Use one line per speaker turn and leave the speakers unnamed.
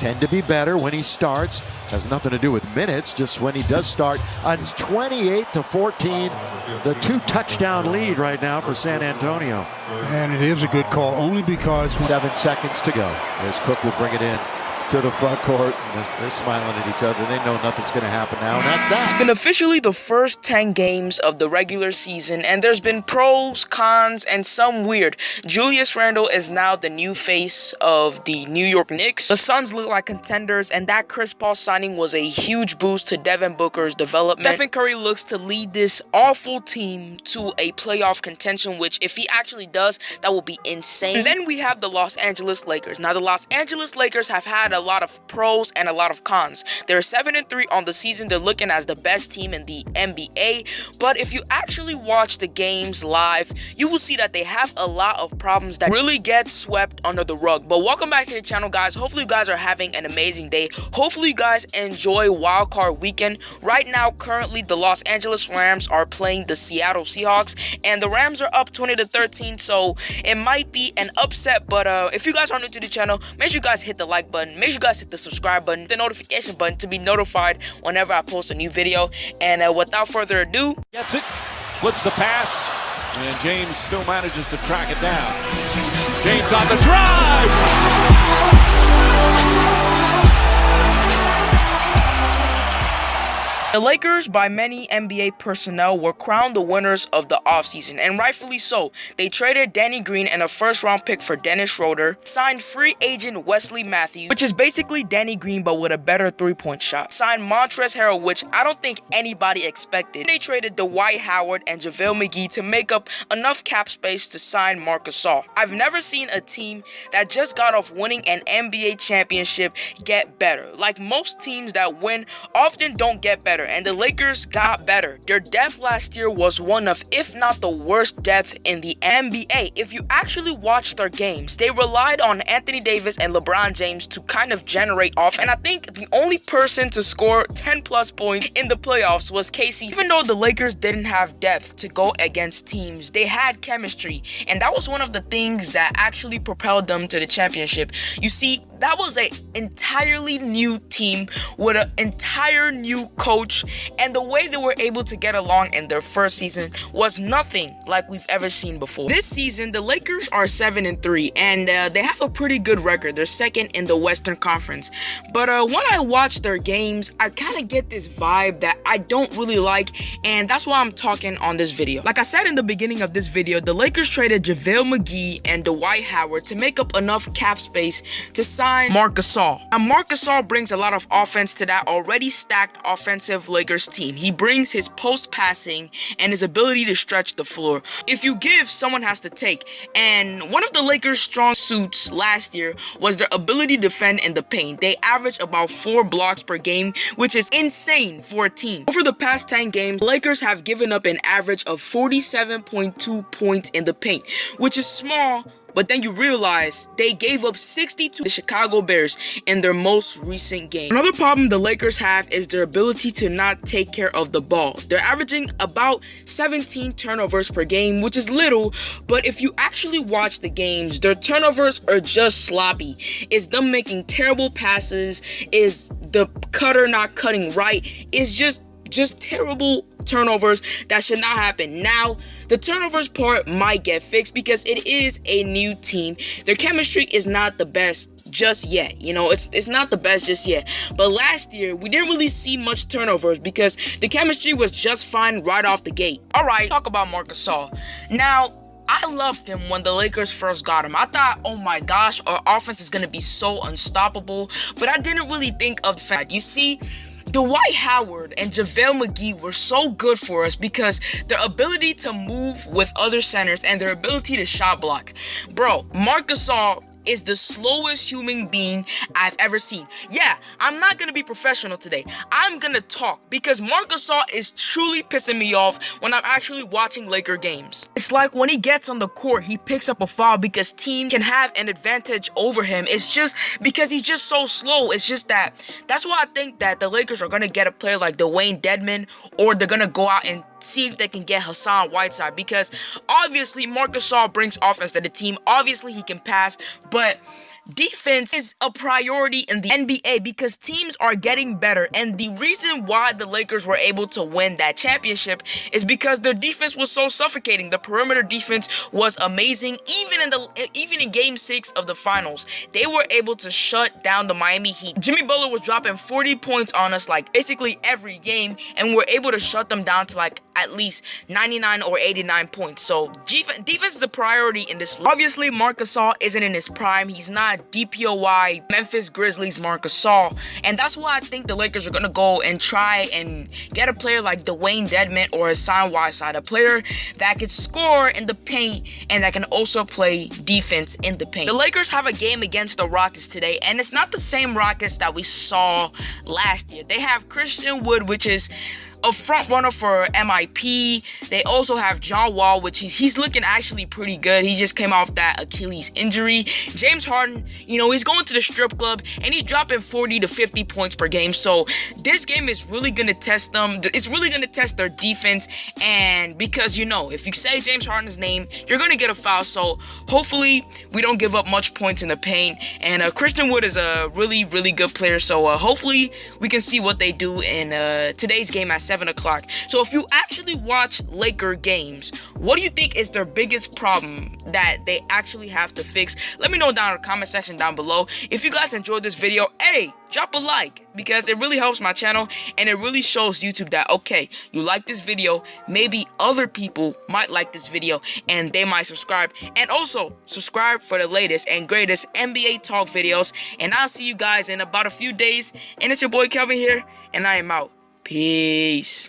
tend to be better when he starts. Has nothing to do with minutes, just when he does start. It's 28-14, the 2-touchdown lead right now for San Antonio.
And it is a good call, only because
7 seconds to go as Cook will bring it in to the front court. They're smiling at each other. They know nothing's going to happen now, and that's that.
It's been officially the first 10 games of the regular season, and there's been pros, cons, and some weird. Julius Randle is now the new face of the New York Knicks. The Suns look like contenders, and that Chris Paul signing was a huge boost to Devin Booker's development. Stephen Curry looks to lead this awful team to a playoff contention, which if he actually does, that will be insane. And then we have the Los Angeles Lakers. Now, the Los Angeles Lakers have had a lot of pros and a lot of cons. They're 7-3 on the season. They're looking as the best team in the NBA. But if you actually watch the games live, you will see that they have a lot of problems that really get swept under the rug. But welcome back to the channel, guys. Hopefully you guys are having an amazing day. Hopefully you guys enjoy wildcard weekend. Right now, currently, the Los Angeles Rams are playing the Seattle Seahawks, and the Rams are up 20-13, so it might be an upset. But if you guys are new to the channel, make sure you guys hit the like button. Make sure you guys hit the subscribe button, the notification button to be notified whenever I post a new video. And without further ado,
gets it, flips the pass, and James still manages to track it down. James on the drive.
the Lakers, by many NBA personnel, were crowned the winners of the offseason, and rightfully so. They traded Danny Green and a first-round pick for Dennis Schroeder, signed free agent Wesley Matthews, which is basically Danny Green but with a better three-point shot, signed Montrezl Harrell, which I don't think anybody expected. They traded Dwight Howard and JaVale McGee to make up enough cap space to sign Marc Gasol. I've never seen a team that just got off winning an NBA championship get better. Like most teams that win often don't get better, and the Lakers got better. Their depth last year was one of, if not the worst depth in the NBA. If you actually watch their games, they relied on Anthony Davis and LeBron James to kind of generate off, and I think the only person to score 10 plus points in the playoffs was KC. Even though the Lakers didn't have depth to go against teams, they had chemistry, and that was one of the things that actually propelled them to the championship. You see, that was an entirely new team with an entire new coach, and the way they were able to get along in their first season was nothing like we've ever seen before. This season, the Lakers are 7-3, and they have a pretty good record. They're second in the Western Conference. But when I watch their games, I kind of get this vibe that I don't really like, and that's why I'm talking on this video. Like I said in the beginning of this video, the Lakers traded JaVale McGee and Dwight Howard to make up enough cap space to sign Marc Gasol. Now, Marc Gasol brings a lot of offense to that already stacked offensive Lakers team. He brings his post passing and his ability to stretch the floor. If you give, someone has to take. And one of the Lakers' strong suits last year was their ability to defend in the paint. They averaged about 4 blocks per game, which is insane for a team. Over the past 10 games, Lakers have given up an average of 47.2 points in the paint, which is small. But then you realize they gave up 60 to the Chicago Bears in their most recent game. Another problem the Lakers have is their ability to not take care of the ball. They're averaging about 17 turnovers per game, which is little, but if you actually watch the games, their turnovers are just sloppy. It's them making terrible passes, is the cutter not cutting right, it's just terrible turnovers that should not happen. Now, the turnovers part might get fixed because it is a new team. Their chemistry is not the best just yet. You know, it's not the best just yet. But last year, we didn't really see much turnovers because the chemistry was just fine right off the gate. All right, talk about Marc Gasol. Now, I loved him when the Lakers first got him. I thought, oh my gosh, our offense is going to be so unstoppable. But I didn't really think of the fact, you see, Dwight Howard and JaVale McGee were so good for us because their ability to move with other centers and their ability to shot block. Bro, Marc Gasol is the slowest human being I've ever seen. Yeah, I'm not gonna be professional today. I'm gonna talk because Marc Gasol is truly pissing me off when I'm actually watching Laker games. It's like when he gets on the court, he picks up a foul because teams can have an advantage over him. It's just because he's just so slow. It's just that's why I think that the Lakers are gonna get a player like Dwayne Dedmon, or they're gonna go out and see if they can get Hassan Whiteside, because obviously Marc Gasol brings offense to the team. Obviously he can pass, but defense is a priority in the NBA because teams are getting better, and the reason why the Lakers were able to win that championship is because their defense was so suffocating. The perimeter defense was amazing. Even in game 6 of the finals, they were able to shut down the Miami Heat. Jimmy Butler was dropping 40 points on us like basically every game, and we were able to shut them down to like at least 99 or 89 points. So defense is a priority in this. Obviously, Marc Gasol isn't in his prime. He's not DPOY Memphis Grizzlies Marc Gasol, and that's why I think the Lakers are gonna go and try and get a player like Dwayne Dedmon or Hassan Whiteside, a player that can score in the paint and that can also play defense in the paint. The Lakers have a game against the Rockets today, and it's not the same Rockets that we saw last year. They have Christian Wood, which is a front runner for MIP. They also have John Wall, which he's looking actually pretty good. He just came off that Achilles injury. James Harden, he's going to the strip club and he's dropping 40 to 50 points per game. So this game is really going to test them. It's really going to test their defense. And because, if you say James Harden's name, you're going to get a foul. So hopefully we don't give up much points in the paint. And Christian Wood is a really, really good player. So hopefully we can see what they do in today's game at 7 o'clock. So if you actually watch Laker games, what do you think is their biggest problem that they actually have to fix? Let me know down in the comment section down below. If you guys enjoyed this video, drop a like, because it really helps my channel and it really shows YouTube that, okay, you like this video, maybe other people might like this video and they might subscribe. And also subscribe for the latest and greatest NBA talk videos, and I'll see you guys in about a few days. And it's your boy Kelvin here, and I am out. Peace.